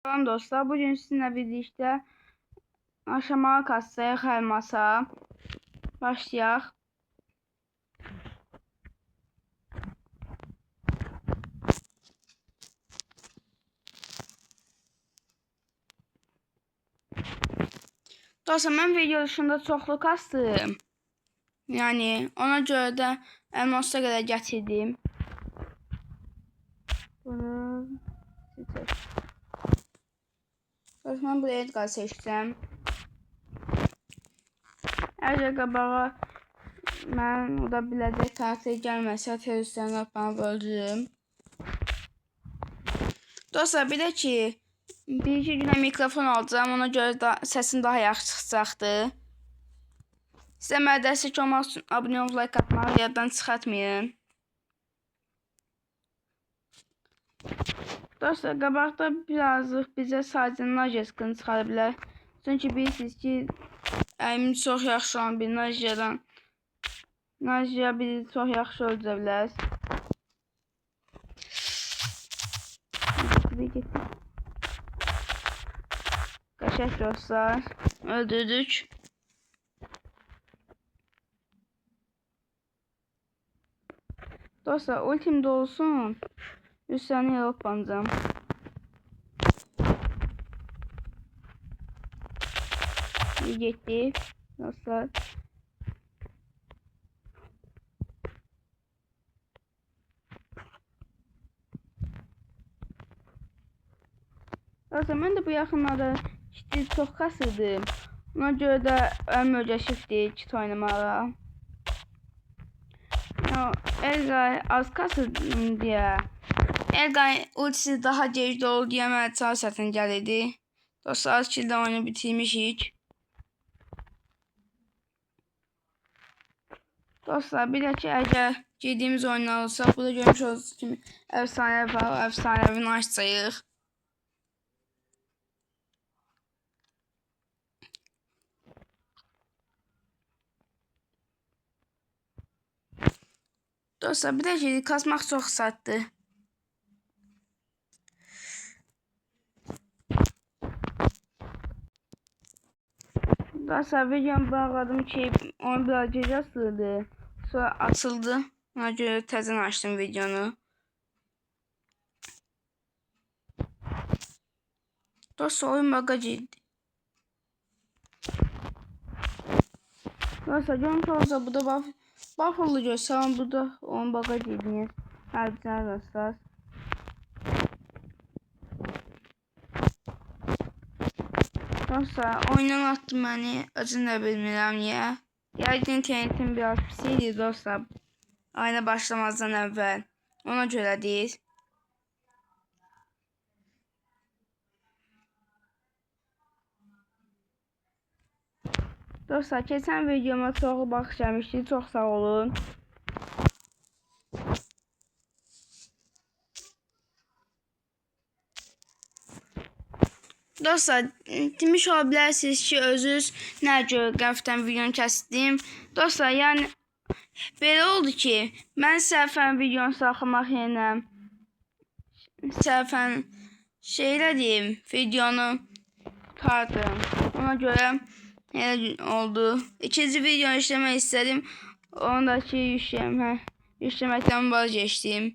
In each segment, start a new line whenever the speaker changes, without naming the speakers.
Salam dostlar, bugün sizinlə birlikdə aşamalı kassaya xəlmasa başlayaq. Dostlar, mən video dışında çoxlu kastım. Yəni ona görə də elmasa qədər gətirdim. Bunu seçək. Dostlar, mən buraya Edgar seçdim. Əgər qabağa mən o da biləcək karakter gəlməsə teröristlərini atmanı öldürürüm. Dostlar, bir də ki, bir-iki günə mikrofon alacağım, ona görə də səsim daha yaxşı çıxacaqdır. Sizə mərdəslik olmaq üçün abunə olub like atmağı yaddan çıxartmayın. Dostlar, qabaqda birazcık bizə sadəcə Naja sıkıntı çıxara bilər. Çünki bilirsiniz ki, əyimi çox yaxşı olan bir Naja bizi çox yaxşı öldürə bilər. Qəşəng dostlar, öldürdük. Dostlar, ultim de olsun. 100 saniye yok banacağım. İyi gitti. Dostlar. Dostlar, mən də bu yaxınlarda ciddi çox kasırdım. Ona görə də ölməcə shift'dir kit oynamağa. Edgar az kasırdım deyə. Edgar ultisi daha gecdə oldu deyə mənə çağ sətin gəlirdi. Dostlar, az kildə oyunu bitirmişik. Dostlar, bir də ki, əgər girdiğimiz oyunlar olsa, burada görmüş olduğunuz kimi efsanevi var, efsanevi açacağıq. Dostlar, bir də ki, kasmaq çox sattı. Dostlar, videomu bağladım ki, onu biraz gecə sığdı. Sonra açıldı. Ona görə təzən açdım videonu. Dostlar, oyun baga girdi. Dostlar, görmüş olsa bu da Buffalo görsəm, bu da oyun baga girdi. Harbiden dostlar. Dostlar, oyundan attı beni, özüm də bilmirəm niyə. Yəqin internetim biraz pis idi dostlar. Ayına başlamazdan əvvəl. Ona görə deyil. Dostlar, keçən videoma çoxlu baxış gəlmişdi. Çox sağ olun. Dostlar, demiş ola bilərsiniz ki, özünüz nə görə qəflətən videonu kəsdim. Dostlar, yəni belə oldu ki, mən səhvən videonu saxlamaq yerinə səhvən şeylədim, videonu tutardım. Ona görə elə oldu. İkinci videonu işləmək istədim. Ondaki yükləməkdən vazgeçdim.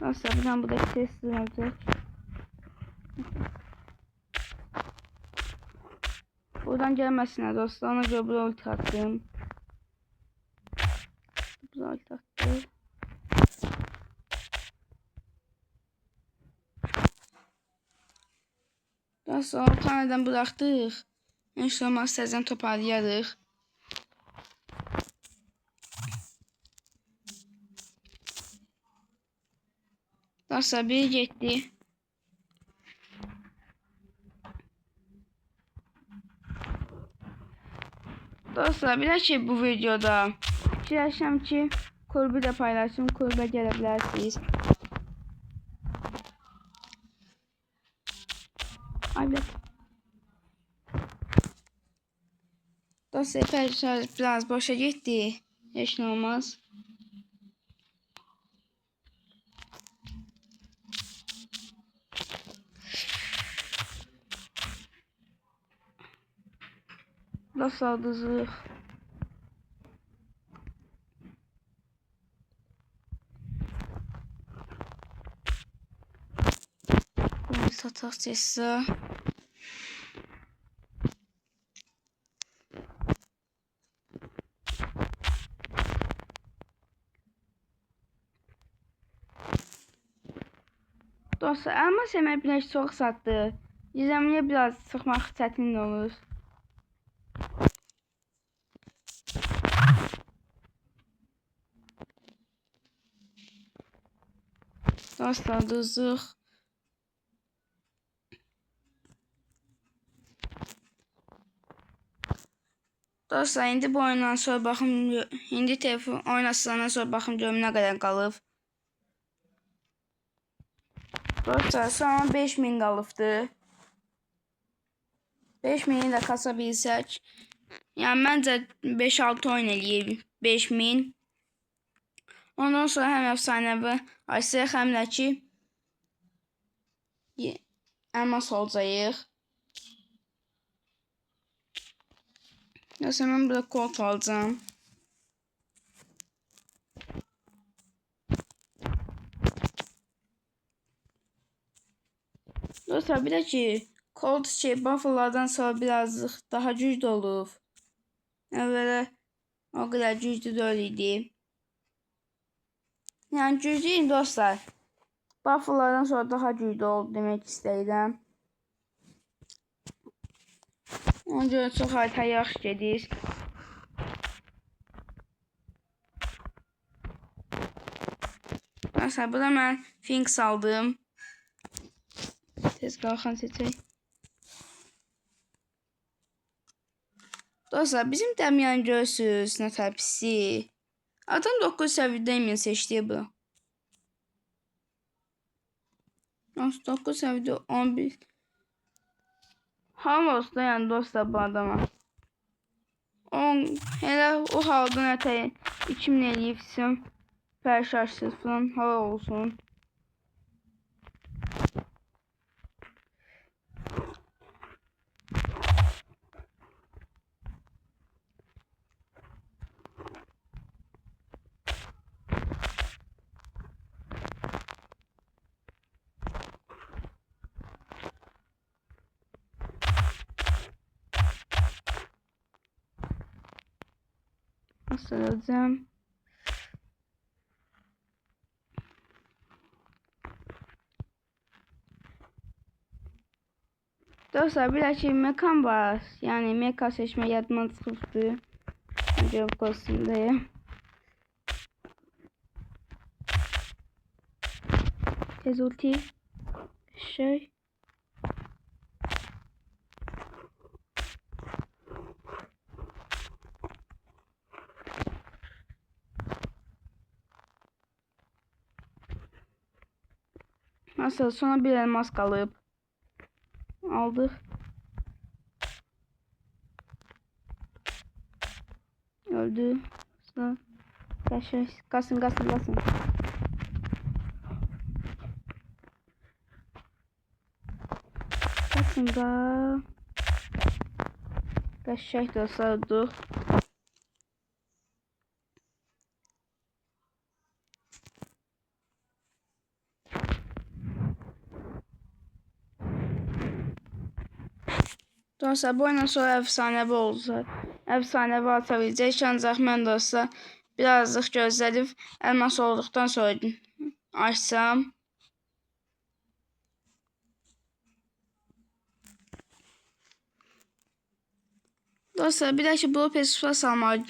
Dostlar, buradan buradaki test olacak. Buradan gelmesinler dostlar. Ona göre buraya ulti attım. Buraya ulti attım. Dostlar, o taneden bıraktık. İnşallah sizden toparlayarıq. Dostlar, biri getdi. Dostlar, bir də ki, bu videoda fikirləşəm ki, kulübü də paylaşım, kulübə gələ bilərsiniz. Ay, Dostlar şarj biraz boşa gitti. Hiç ne olmaz. Dostlar düzlük. Bunu sataq sizə. Dostlar, elmas yemək bilək çox satdı. Gizemliyə biraz sıxmaq çətin olur. Dostlar, düzlük. Dostlar, indi bu oyundan sonra baxım, indi telefon oynasılandan sonra baxım görüm nə qədər qalıb. Dostlar, sonra 5000 qalıbdı. 5000'i də kasa bilsək. Yəni məncə 5-6 oyun eləyib 5000. Ondan sonra həm əfsanəvi açsaq, həm də ki elmas olacağıq. Neyse, mən burada kod alacağım. Dostlar, bir de ki kod bufferlardan sonra birazcık daha güçlü olur. Evvela o kadar güçlü değildi. Yani güçlüyüm dostlar. Bufferlardan sonra daha güçlü oldu demek istəyirəm. Ona görə çox harita yaxşı gedir. Dostlar, burada mən Finks aldım. Tez qalxan seçək. Dostlar, bizim dəmyan görürsünüz nə təpisi. Adam 9 səviyyədəyim seçdi bu. 9 səviyyədə 11. Hal olsun yani dostlar bu adama. Hele o haldan ötəyi 2000 eləyibsin. Pərşaşsız falan hava olsun. Nasıl alacağım? Dostlar, bir dakika mekan var. Yani mekan seçme yatma sıkıntı. Yok olsundayım. Tez ulti. Şey. Nasıl sonra bir elmas kalıp aldık. Öldü. Sonra kasın. Kasın da. Kaşık da sardık. Dostlar, bu oyundan sonra efsanevi olacaq. Efsanevi atabiləcək. Ancaq mən dostlar birazcık gözlədib elmas olduqdan sonra açsam. Dostlar, bir dahaki bu pesos almağı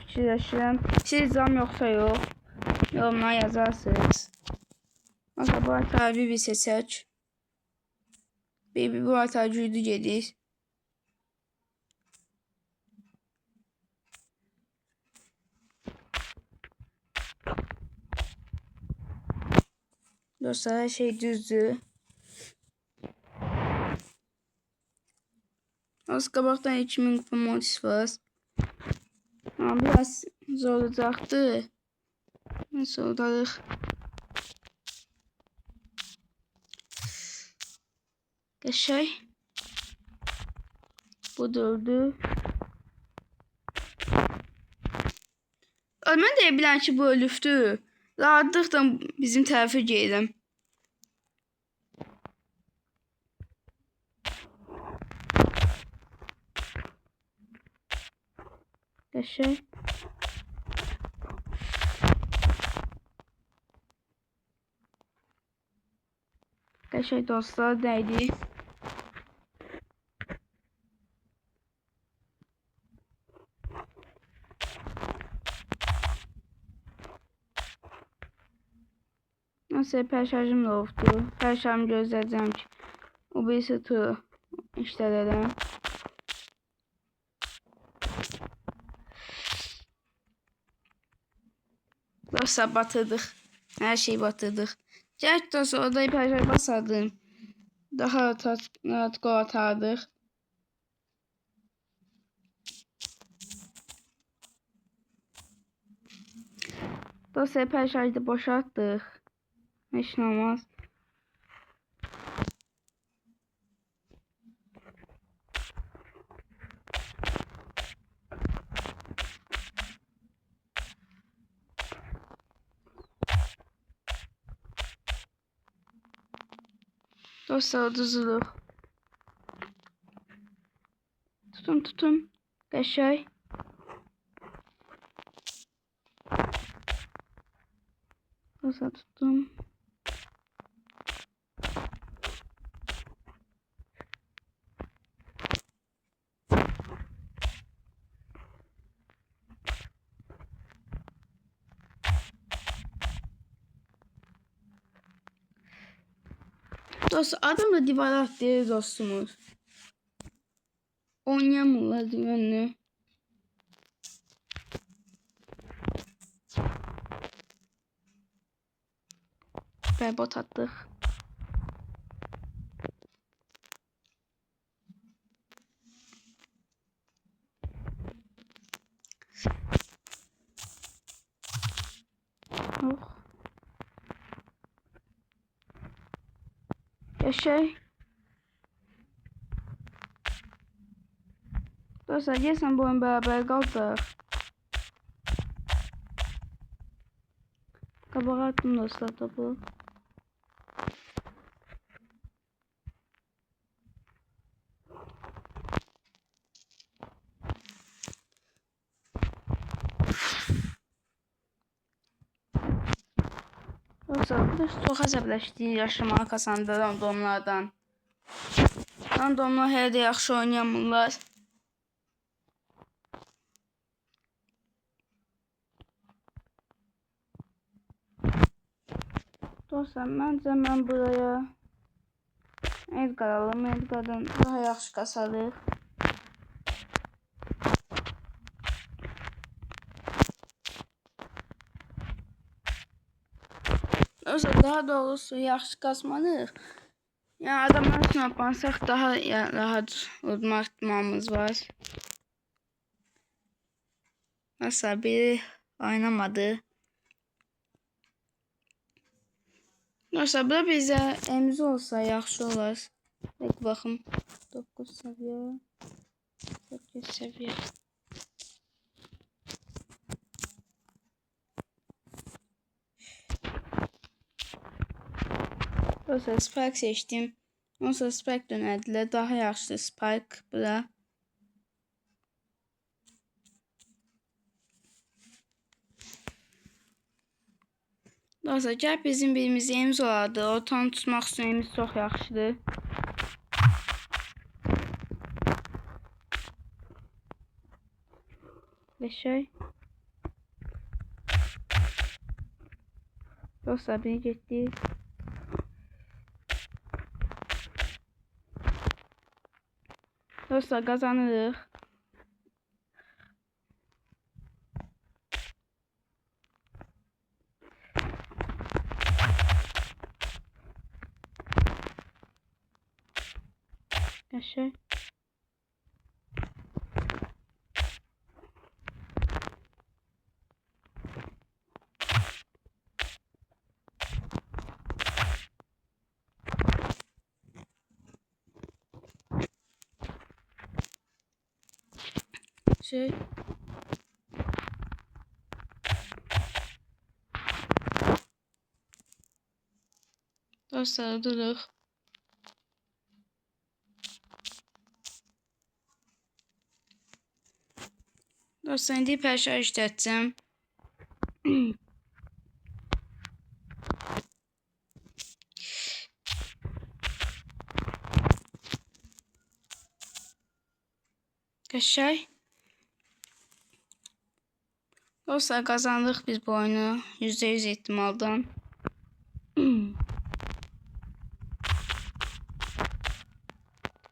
fikirləşirəm. Siz zam yoxsa yox? Yorumlara yazarsınız. Dostlar, bu harita bir seçək. Bu harita güclü gedir. Dostlar, her şey düzdür. Az qabaqdan 2000 kupa modis var. Ama biraz zor olacaktı. Nasıl olacaq? Qəşəng. Bu dördü. Mən deyə bilən ki, bu ölübdür. Rahatlıqla bizim tərəfə gedirəm. Qəşəng. Qəşəng dostlar, dəydi. Nasıl pərşarjım da oldu. Pərşarjımı gözləyəcəm ki, o birisi turu işlədərəm. Dostlar, batırdıq. Hər şeyi batırdıq. Gələk dostlar, orada pərşarj basardım. Daha rahat gol atardıq. Dostlar, pərşarjı da boşaltdıq. Heç nə olmaz. Dostlar, düzülür. Tutun. Qəşəng. Dostlar, tuttum. Dostlar, adam da divara attı dostumuz. Oynayamırlar divanını. Bərbot atdıq. Qəşəng. Dostlar, deyəsən bu oyun bərabər qaldıq. Qabağa attım dostlar topu. Dostlar, bu da çox əsəbləşdi yaşamağı kazandı randomlardan. Randomlar hələ də yaxşı oynayamırlar. Dostlar, məncə mən buraya Edgar alım. Edgar'dan daha yaxşı kasarıq. Dostlar, daha doğrusu yaxşı kasmalıyıq. Yəni adamlar üçün yapansaq daha rahat udma ihtimalımız var. Dostlar, biri oynamadı. Dostlar, bura bizə emzi olsa yaxşı olar. Peki baxım. 9 seviye. 8 seviye. Dostlar, Spike seçtim. Onsa Spike dönədilər. Daha yaxşı Spike bura. Dostlar, gəl bizim birimiz emz olardı. Ortanı tutmaq üçün emz çox yaxşıdır. Qəşəng. Dostlar, biri getdi. Dostlar, kazanırıq. Qəşəng. Şey. Dostlar duruq. Dostlar indi pərşər işlətəcəm. Qəşəng. Dostlar kazandıq biz bu oyunu %100 ihtimaldan.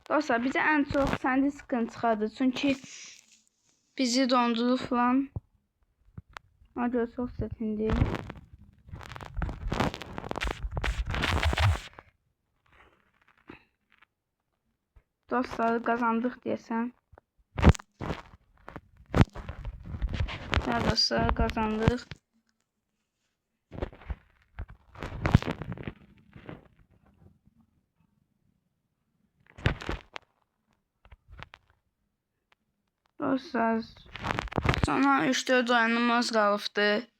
Dostlar bize en çok sende sıkıntı çıxardı. Çünkü bizi dondurdu falan. Hadi çok çetindi. Dostlar kazandık desem. Ya dostlar kazandık. Dostlar sonra 3-4 oyunumuz qalıbdı.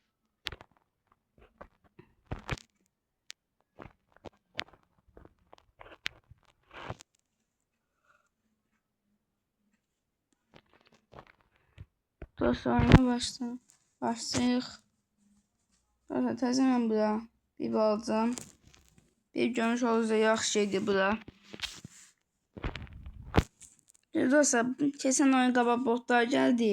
Dostlar oyuna başlayıq. Dostlar təzəmən bura bir alacağım. Bir görmüş olursa yaxşı şeydir bura. Dostlar keçən oyun qabaq botlar gəldi.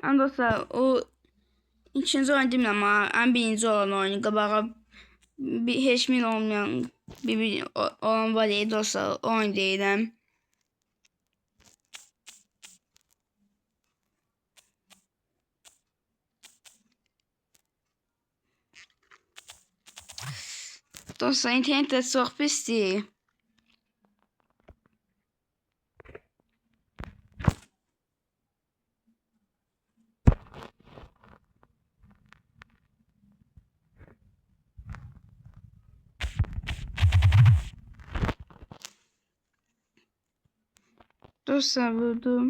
Yani dostlar o ikinci oyun değil ama en birinci olan oyunu qabağa heç min olmayan bir olan var ya dostlar oyun deyirəm. Dostlar internetdə çox pisdir. Dostlar vurdum.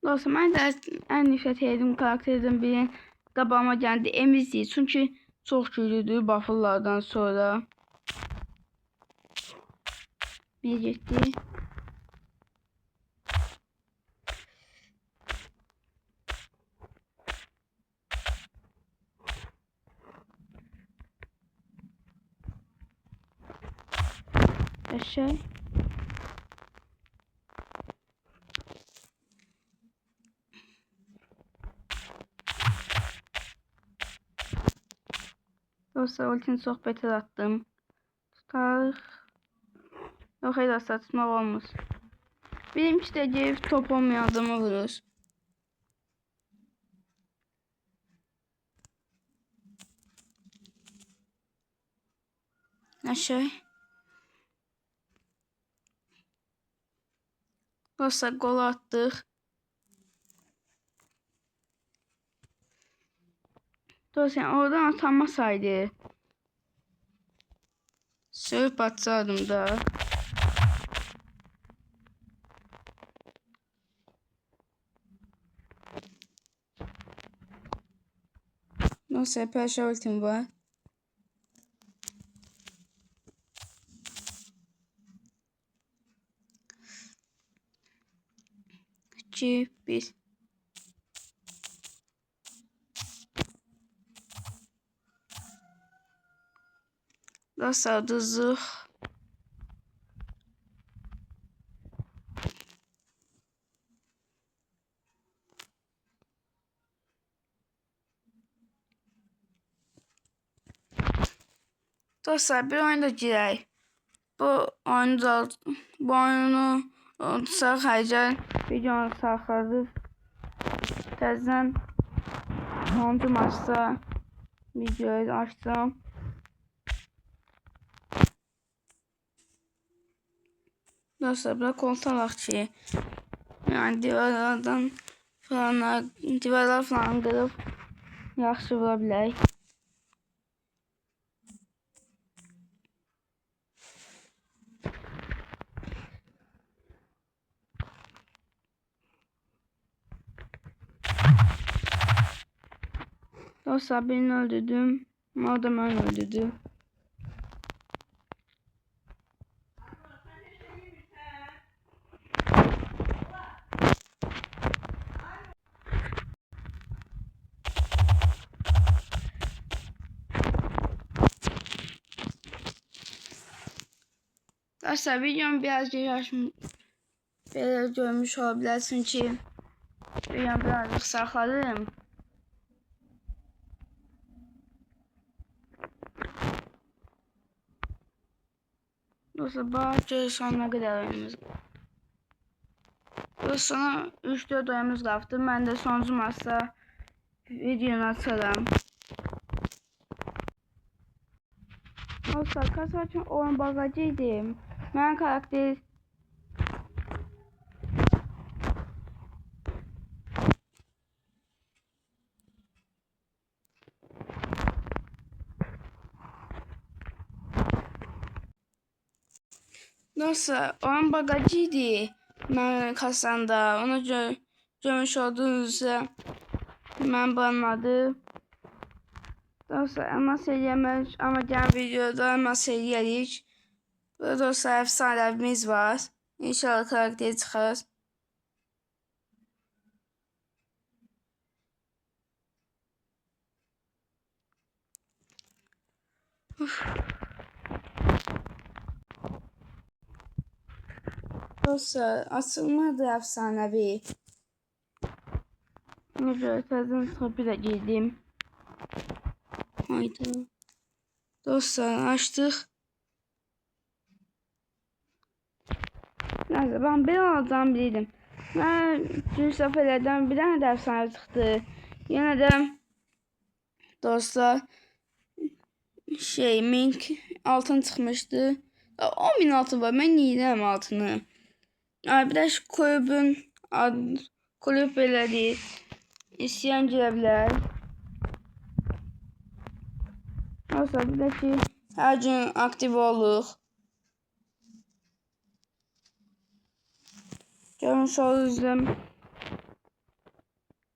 Dostlar mən də ən nifrət etdiyim karakterdən biri qabağıma gəldi. Emizdir. Çünki çox güclüdür bufferlardan sonra. Bir getdi. Eşek. Dostlar ultini çox betər attım. Tutarıq. Yox ey dostlar tutmaq olmaz. Benimki də gelib top olmayan adamı vurur. Aşağı. Dostlar gol attık. Dostlar oradan atanmasaydı. Sövüp atsaydım da. Dostlar perşembe ultim var. İki, bir. Dostlar düzdük. Dostlar bir oyunda girək. bu oyunu unutsaq Həcər videonu saxladıq. Təzədən sonuncu maçda videoyu açdım. Dostlar, burada kontrol ki, yani divarlar falan qırıb yaxşı vura bilək. Dostlar, birini öldürdüm. O da ben öldürdüm. Dostlar, videomu biraz böyle görmüş olabilirsin ki videomu birazcık sakladım. Dostlar, bazı sonuna kadar oyunumuz. Dostlar, 3-4 oyunumuz kaldı. Ben de sonuncu maçta videonu atarım. Dostlar, kaç oyun bagajıydım. Ben karakter Dostlar, oyun bagajıydı. Ben kasanda onu görmüş olduğunuzda ben banladım. Dostlar, elmas eləyəmək, ama gelen videoda elmas eləyərik. Burada dostlar, efsanevimiz var. İnşallah karakteri çıxar. Dostlar, açılmadı efsanevi. Bunu böyle tezden sohbet edeyim. Haydi. Dostlar, açtık. Neyse, ben bir alacağım bilirdim. Ben dün seferlerden bir tane de efsane çıktı. Yine de dostlar Mink altın çıkmıştı. 10.000 altın var. Ben yiyeceğim altını. Bir de şu kulübün kulüp belə deyil. İsyan girebilir. Dostlar, bir de ki her gün aktif oluq. Görmüş olduğunuz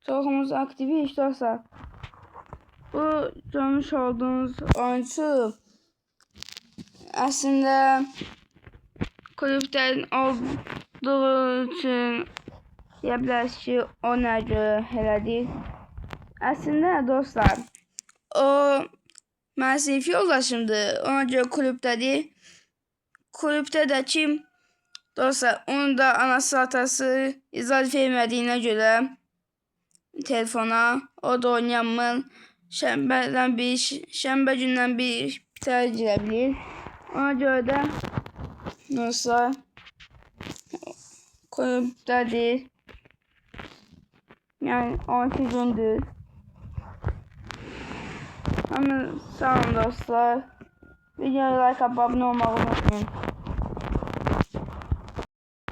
çoxumuz aktivik dostlar. Bu görmüş olduğunuz oyuncu aslında kulüpten olduğu için diyebiliriz ki ona göre hele değil. Aslında dostlar, o ben sinif yoldaşımdı. Ona göre kulüpte değil. Kulüpte de kim? Dostlar, onun da anası atası icazə vermədiyinə görə telefona o da oynayamır. Şənbə gündən bir biter girə bilir. Ona görə də dostlar kulüpdədir. Yani 12 gündür. Ama sağ olun dostlar. Videoya like atıp abone olmayı unutmayın.